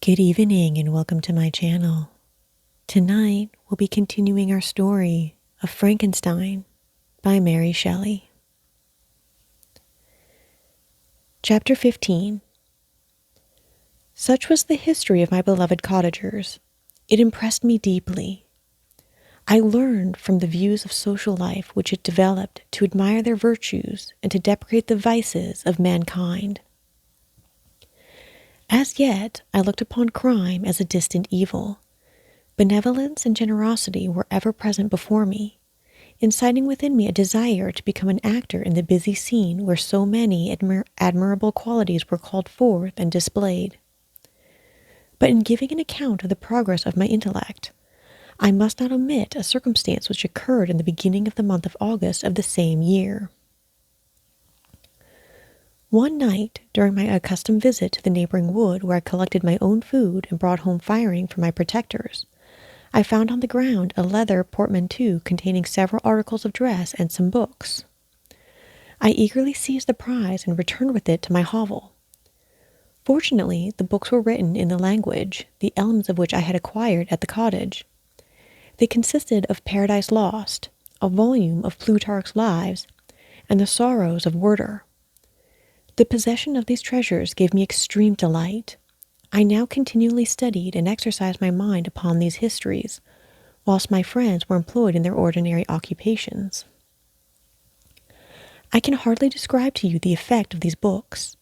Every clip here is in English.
Good evening and welcome to my channel. Tonight we'll be continuing our story of Frankenstein by Mary Shelley. Chapter 15. Such was the history of my beloved cottagers. It impressed me deeply. I learned from the views of social life which it developed to admire their virtues and to deprecate the vices of mankind. As yet, I looked upon crime as a distant evil. Benevolence and generosity were ever present before me, inciting within me a desire to become an actor in the busy scene where so many admirable qualities were called forth and displayed. But in giving an account of the progress of my intellect, I must not omit a circumstance which occurred in the beginning of the month of August of the same year. One night, during my accustomed visit to the neighboring wood where I collected my own food and brought home firing for my protectors, I found on the ground a leather portmanteau containing several articles of dress and some books. I eagerly seized the prize and returned with it to my hovel. Fortunately, the books were written in the language, the elements of which I had acquired at the cottage. They consisted of Paradise Lost, a volume of Plutarch's Lives, and the Sorrows of Werther. The possession of these treasures gave me extreme delight. I now continually studied and exercised my mind upon these histories, whilst my friends were employed in their ordinary occupations. I can hardly describe to you the effect of these books.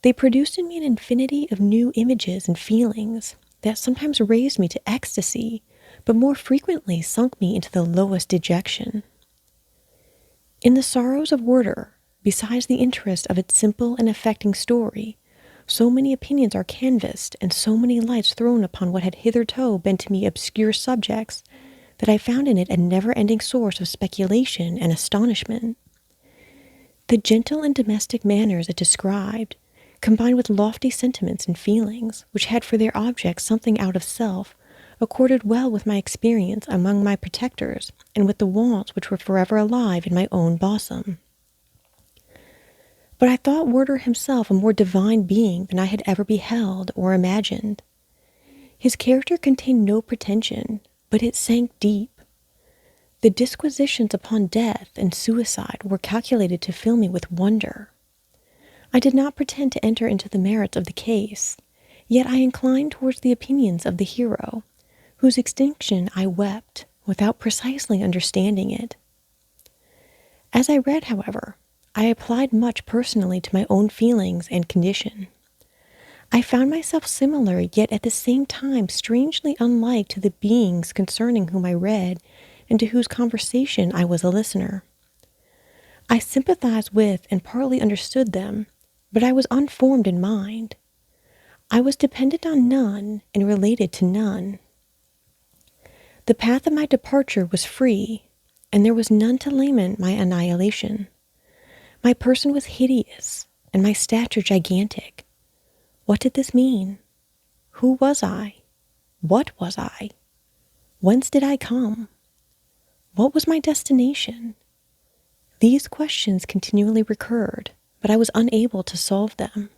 They produced in me an infinity of new images and feelings that sometimes raised me to ecstasy, but more frequently sunk me into the lowest dejection. In the Sorrows of Werther, besides the interest of its simple and affecting story, so many opinions are canvassed and so many lights thrown upon what had hitherto been to me obscure subjects that I found in it a never-ending source of speculation and astonishment. The gentle and domestic manners it described, combined with lofty sentiments and feelings, which had for their object something out of self, accorded well with my experience among my protectors and with the wants which were forever alive in my own bosom. But I thought Werther himself a more divine being than I had ever beheld or imagined. His character contained no pretension, but it sank deep. The disquisitions upon death and suicide were calculated to fill me with wonder. I did not pretend to enter into the merits of the case, yet I inclined towards the opinions of the hero, whose extinction I wept, without precisely understanding it. As I read, however, I applied much personally to my own feelings and condition. I found myself similar, yet at the same time strangely unlike to the beings concerning whom I read and to whose conversation I was a listener. I sympathized with and partly understood them, but I was unformed in mind. I was dependent on none and related to none. The path of my departure was free, and there was none to lament my annihilation. My person was hideous, and my stature gigantic. What did this mean? Who was I? What was I? Whence did I come? What was my destination? These questions continually recurred, but I was unable to solve them.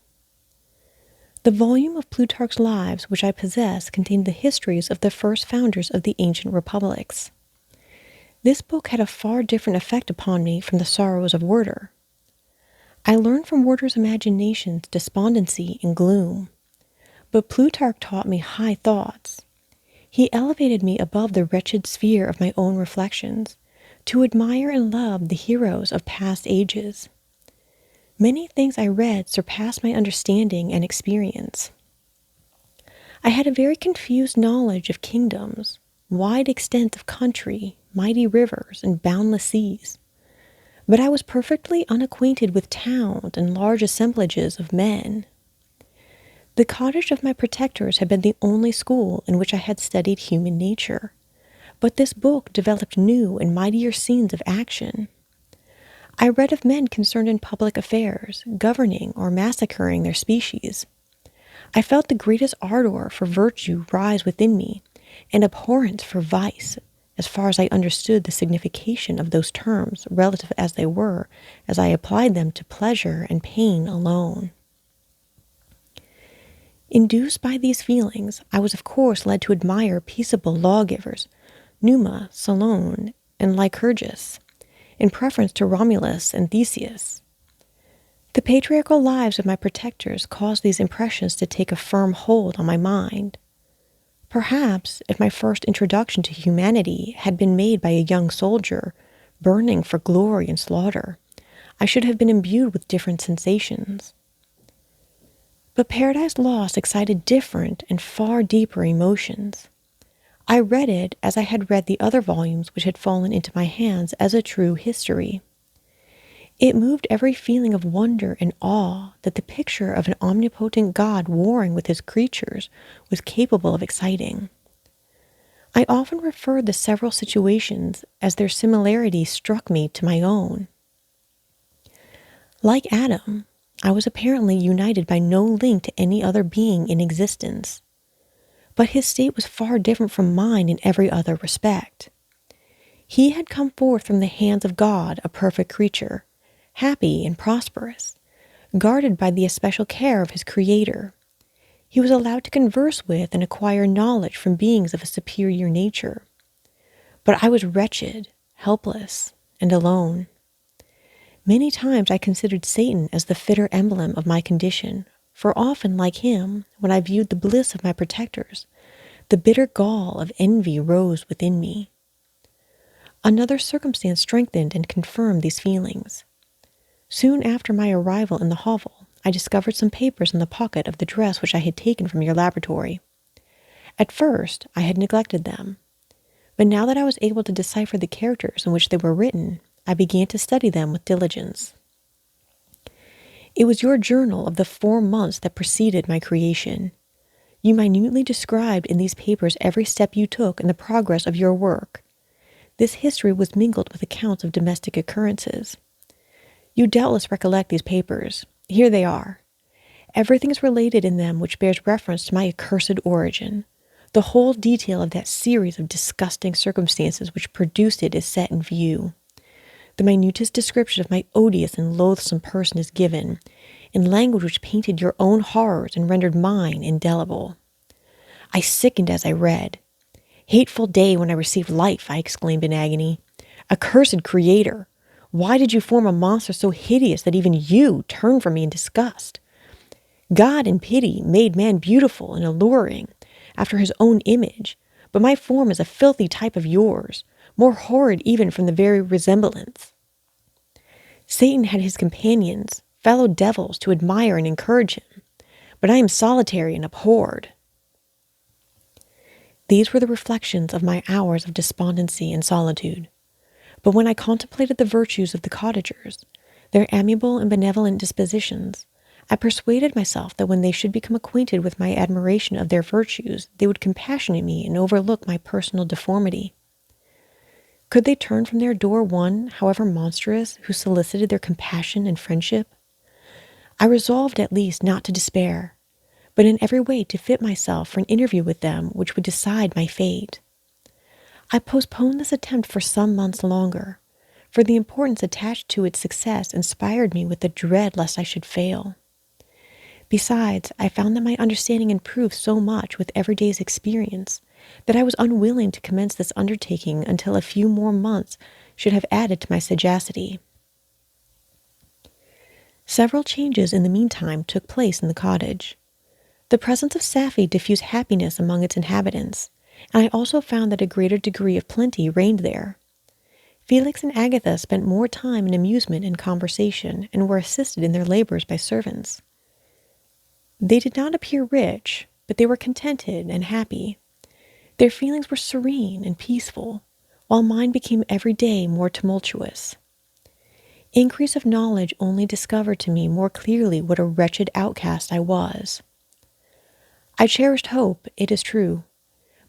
The volume of Plutarch's Lives which I possessed contained the histories of the first founders of the ancient republics. This book had a far different effect upon me from the Sorrows of Werther. I learned from Werther's imaginations despondency and gloom, but Plutarch taught me high thoughts. He elevated me above the wretched sphere of my own reflections, to admire and love the heroes of past ages. Many things I read surpassed my understanding and experience. I had a very confused knowledge of kingdoms, wide extent of country, mighty rivers, and boundless seas. But I was perfectly unacquainted with towns and large assemblages of men. The cottage of my protectors had been the only school in which I had studied human nature, but this book developed new and mightier scenes of action. I read of men concerned in public affairs, governing or massacring their species. I felt the greatest ardor for virtue rise within me, and abhorrence for vice, as far as I understood the signification of those terms, relative as they were, as I applied them to pleasure and pain alone. Induced by these feelings, I was of course led to admire peaceable lawgivers, Numa, Solon, and Lycurgus, in preference to Romulus and Theseus. The patriarchal lives of my protectors caused these impressions to take a firm hold on my mind. Perhaps if my first introduction to humanity had been made by a young soldier, burning for glory and slaughter, I should have been imbued with different sensations. But Paradise Lost excited different and far deeper emotions. I read it as I had read the other volumes which had fallen into my hands as a true history. It moved every feeling of wonder and awe that the picture of an omnipotent God warring with his creatures was capable of exciting. I often referred the several situations as their similarities struck me to my own. Like Adam, I was apparently united by no link to any other being in existence. But his state was far different from mine in every other respect. He had come forth from the hands of God, a perfect creature, happy and prosperous, guarded by the especial care of his Creator. He was allowed to converse with and acquire knowledge from beings of a superior nature. But I was wretched, helpless, and alone. Many times I considered Satan as the fitter emblem of my condition, for often, like him, when I viewed the bliss of my protectors, the bitter gall of envy rose within me. Another circumstance strengthened and confirmed these feelings. Soon after my arrival in the hovel, I discovered some papers in the pocket of the dress which I had taken from your laboratory. At first, I had neglected them, but now that I was able to decipher the characters in which they were written, I began to study them with diligence. It was your journal of the 4 months that preceded my creation. You minutely described in these papers every step you took in the progress of your work. This history was mingled with accounts of domestic occurrences. You doubtless recollect these papers. Here they are. Everything is related in them which bears reference to my accursed origin. The whole detail of that series of disgusting circumstances which produced it is set in view. The minutest description of my odious and loathsome person is given, in language which painted your own horrors and rendered mine indelible. I sickened as I read. Hateful day when I received life, I exclaimed in agony. Accursed Creator! Why did you form a monster so hideous that even you turned from me in disgust? God in pity made man beautiful and alluring, after his own image, but my form is a filthy type of yours, more horrid even from the very resemblance. Satan had his companions, fellow devils, to admire and encourage him, but I am solitary and abhorred. These were the reflections of my hours of despondency and solitude. But when I contemplated the virtues of the cottagers, their amiable and benevolent dispositions, I persuaded myself that when they should become acquainted with my admiration of their virtues, they would compassionate me and overlook my personal deformity. Could they turn from their door one, however monstrous, who solicited their compassion and friendship? I resolved at least not to despair, but in every way to fit myself for an interview with them which would decide my fate. I postponed this attempt for some months longer, for the importance attached to its success inspired me with the dread lest I should fail. Besides, I found that my understanding improved so much with every day's experience that I was unwilling to commence this undertaking until a few more months should have added to my sagacity. Several changes in the meantime took place in the cottage. The presence of Safie diffused happiness among its inhabitants, and I also found that a greater degree of plenty reigned there. Felix and Agatha spent more time in amusement and conversation, and were assisted in their labors by servants. They did not appear rich, but they were contented and happy. Their feelings were serene and peaceful, while mine became every day more tumultuous. Increase of knowledge only discovered to me more clearly what a wretched outcast I was. I cherished hope, it is true,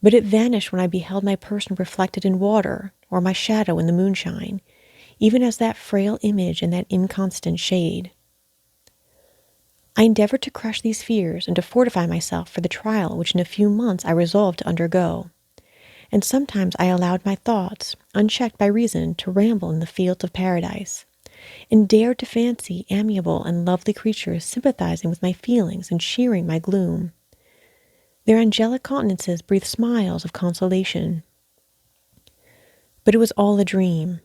but it vanished when I beheld my person reflected in water, or my shadow in the moonshine, even as that frail image in that inconstant shade. I endeavored to crush these fears and to fortify myself for the trial which in a few months I resolved to undergo, and sometimes I allowed my thoughts, unchecked by reason, to ramble in the fields of paradise, and dared to fancy amiable and lovely creatures sympathizing with my feelings and sharing my gloom, Their angelic countenances breathed smiles of consolation. But it was all a dream.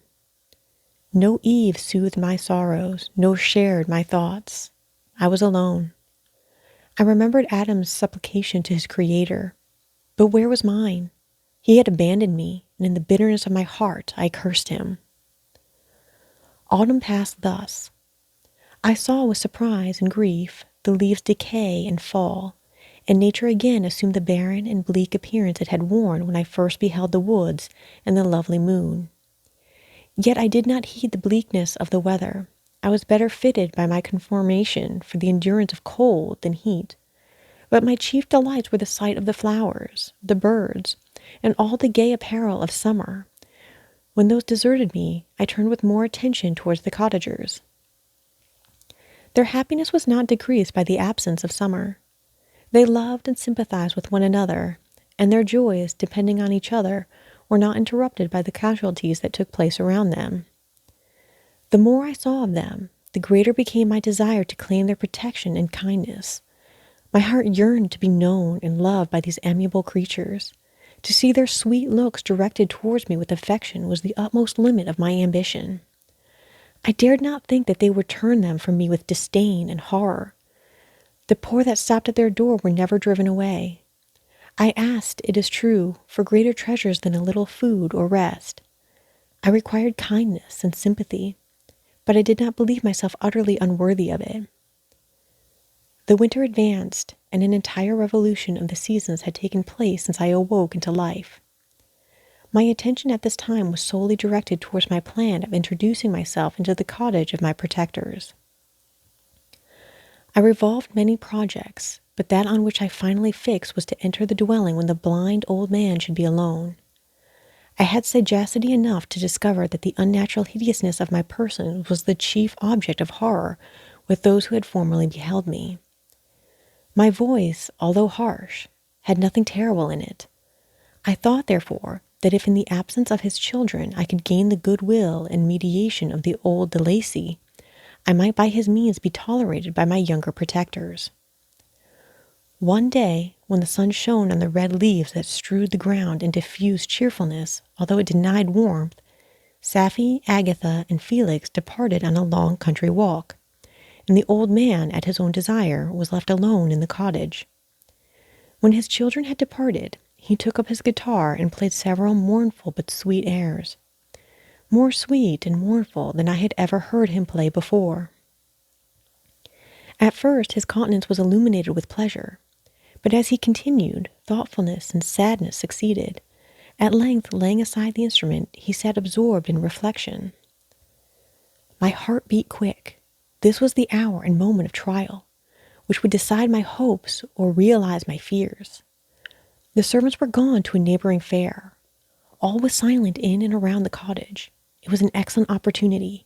No Eve soothed my sorrows, nor shared my thoughts. I was alone. I remembered Adam's supplication to his Creator, but where was mine? He had abandoned me, and in the bitterness of my heart I cursed him. Autumn passed thus. I saw with surprise and grief the leaves decay and fall, and nature again assumed the barren and bleak appearance it had worn when I first beheld the woods and the lovely moon. Yet I did not heed the bleakness of the weather. I was better fitted by my conformation for the endurance of cold than heat. But my chief delights were the sight of the flowers, the birds, and all the gay apparel of summer. When those deserted me, I turned with more attention towards the cottagers. Their happiness was not decreased by the absence of summer. They loved and sympathized with one another, and their joys, depending on each other, were not interrupted by the casualties that took place around them. The more I saw of them, the greater became my desire to claim their protection and kindness. My heart yearned to be known and loved by these amiable creatures. To see their sweet looks directed towards me with affection was the utmost limit of my ambition. I dared not think that they would turn them from me with disdain and horror. The poor that stopped at their door were never driven away. I asked, it is true, for greater treasures than a little food or rest. I required kindness and sympathy, but I did not believe myself utterly unworthy of it. The winter advanced, and an entire revolution of the seasons had taken place since I awoke into life. My attention at this time was solely directed towards my plan of introducing myself into the cottage of my protectors. I revolved many projects, but that on which I finally fixed was to enter the dwelling when the blind old man should be alone. I had sagacity enough to discover that the unnatural hideousness of my person was the chief object of horror with those who had formerly beheld me. My voice, although harsh, had nothing terrible in it. I thought, therefore, that if in the absence of his children I could gain the goodwill and mediation of the old de Lacy, I might by his means be tolerated by my younger protectors. One day, when the sun shone on the red leaves that strewed the ground and diffused cheerfulness, although it denied warmth, Safie, Agatha, and Felix departed on a long country walk, and the old man, at his own desire, was left alone in the cottage. When his children had departed, he took up his guitar and played several mournful but sweet airs, more sweet and mournful than I had ever heard him play before. At first his countenance was illuminated with pleasure, but as he continued, thoughtfulness and sadness succeeded. At length, laying aside the instrument, he sat absorbed in reflection. My heart beat quick. This was the hour and moment of trial, which would decide my hopes or realize my fears. The servants were gone to a neighboring fair. All was silent in and around the cottage. It was an excellent opportunity.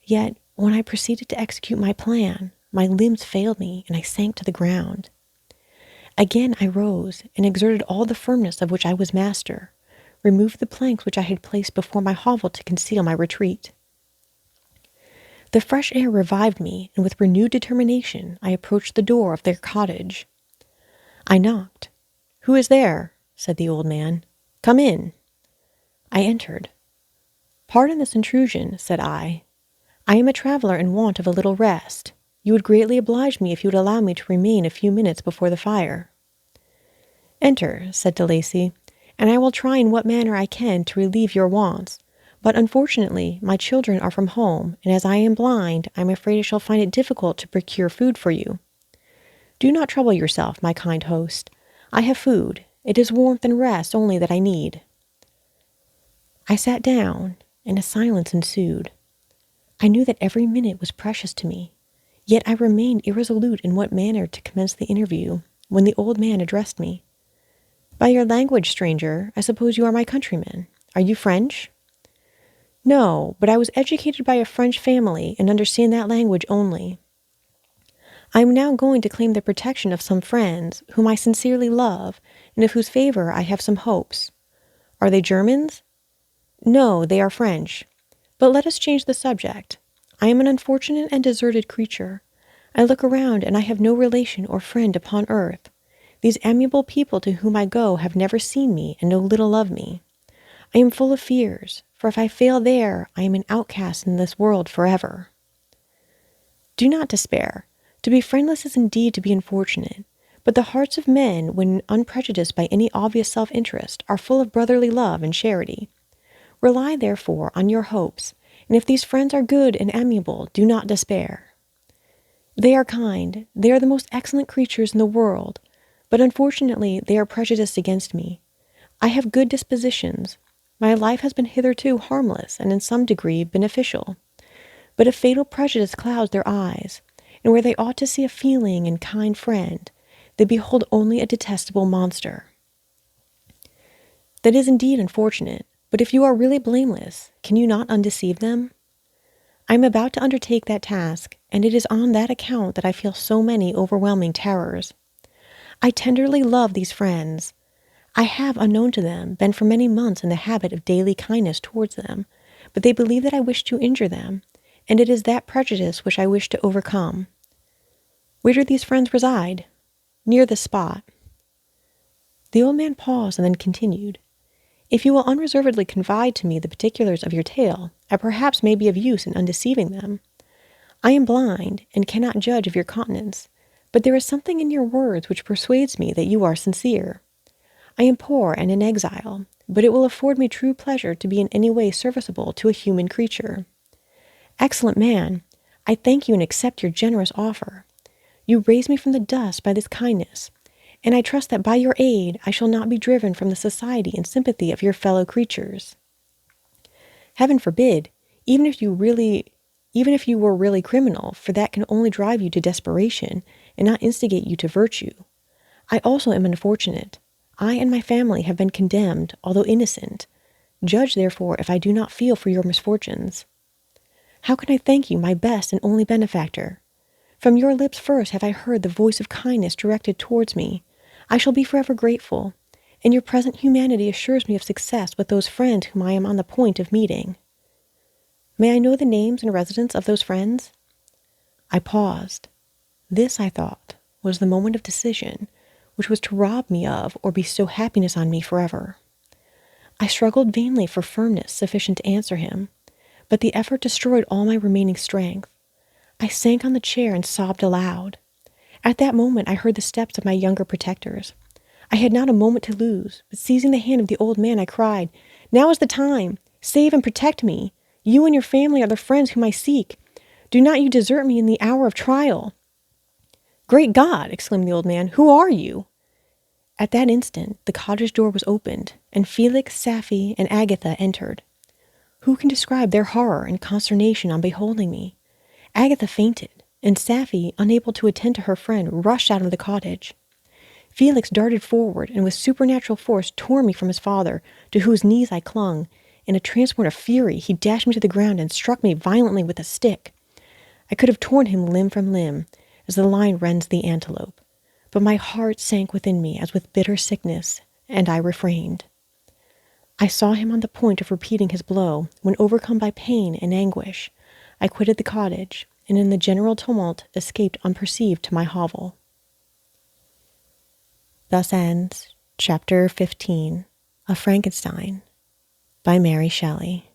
Yet, when I proceeded to execute my plan, my limbs failed me and I sank to the ground. Again I rose and exerted all the firmness of which I was master, removed the planks which I had placed before my hovel to conceal my retreat. The fresh air revived me, and with renewed determination I approached the door of their cottage. I knocked. "Who is there?" said the old man. "Come in." I entered. "Pardon this intrusion," said I. "I am a traveler in want of a little rest. You would greatly oblige me if you would allow me to remain a few minutes before the fire." "Enter," said de Lacy, "and I will try in what manner I can to relieve your wants. But unfortunately, my children are from home, and as I am blind, I am afraid I shall find it difficult to procure food for you. Do not trouble yourself, my kind host. I have food. It is warmth and rest only that I need." I sat down, and a silence ensued. I knew that every minute was precious to me, yet I remained irresolute in what manner to commence the interview, when the old man addressed me. "By your language, stranger, I suppose you are my countryman. Are you French?" "No, but I was educated by a French family and understand that language only. I am now going to claim the protection of some friends whom I sincerely love and of whose favor I have some hopes. Are they Germans?" "No, they are French. But let us change the subject. I am an unfortunate and deserted creature. I look around and I have no relation or friend upon earth. These amiable people to whom I go have never seen me and know little of me. I am full of fears, for if I fail there, I am an outcast in this world forever. Do not despair. To be friendless is indeed to be unfortunate, but the hearts of men, when unprejudiced by any obvious self-interest, are full of brotherly love and charity. Rely, therefore, on your hopes, and if these friends are good and amiable, do not despair. They are kind, they are the most excellent creatures in the world, but unfortunately they are prejudiced against me. I have good dispositions. My life has been hitherto harmless and in some degree beneficial. But a fatal prejudice clouds their eyes, and where they ought to see a feeling and kind friend, they behold only a detestable monster. That is indeed unfortunate, but if you are really blameless, can you not undeceive them? I am about to undertake that task, and it is on that account that I feel so many overwhelming terrors. I tenderly love these friends. I have, unknown to them, been for many months in the habit of daily kindness towards them, but they believe that I wish to injure them, and it is that prejudice which I wish to overcome. Where do these friends reside? Near this spot. The old man paused and then continued. If you will unreservedly confide to me the particulars of your tale, I perhaps may be of use in undeceiving them. I am blind, and cannot judge of your countenance, but there is something in your words which persuades me that you are sincere. I am poor and in exile, but it will afford me true pleasure to be in any way serviceable to a human creature. Excellent man, I thank you and accept your generous offer. You raise me from the dust by this kindness, and I trust that by your aid I shall not be driven from the society and sympathy of your fellow creatures. Heaven forbid, even if you were really criminal, for that can only drive you to desperation and not instigate you to virtue. I also am unfortunate. I and my family have been condemned, although innocent. Judge, therefore, if I do not feel for your misfortunes. How can I thank you, my best and only benefactor? From your lips first have I heard the voice of kindness directed towards me. I shall be forever grateful, and your present humanity assures me of success with those friends whom I am on the point of meeting. May I know the names and residence of those friends? I paused. This, I thought, was the moment of decision, which was to rob me of or bestow happiness on me forever. I struggled vainly for firmness sufficient to answer him, but the effort destroyed all my remaining strength. I sank on the chair and sobbed aloud. At that moment I heard the steps of my younger protectors. I had not a moment to lose, but seizing the hand of the old man, I cried, "Now is the time! Save and protect me! You and your family are the friends whom I seek. Do not you desert me in the hour of trial." "Great God!" exclaimed the old man. "Who are you?" At that instant the cottage door was opened, and Felix, Safie, and Agatha entered. Who can describe their horror and consternation on beholding me? Agatha fainted, and Safie, unable to attend to her friend, rushed out of the cottage. Felix darted forward, and with supernatural force tore me from his father, to whose knees I clung. In a transport of fury, he dashed me to the ground and struck me violently with a stick. I could have torn him limb from limb, as the lion rends the antelope, but my heart sank within me as with bitter sickness, and I refrained. I saw him on the point of repeating his blow, when, overcome by pain and anguish, I quitted the cottage, and in the general tumult escaped unperceived to my hovel. Thus ends Chapter 15 of Frankenstein by Mary Shelley.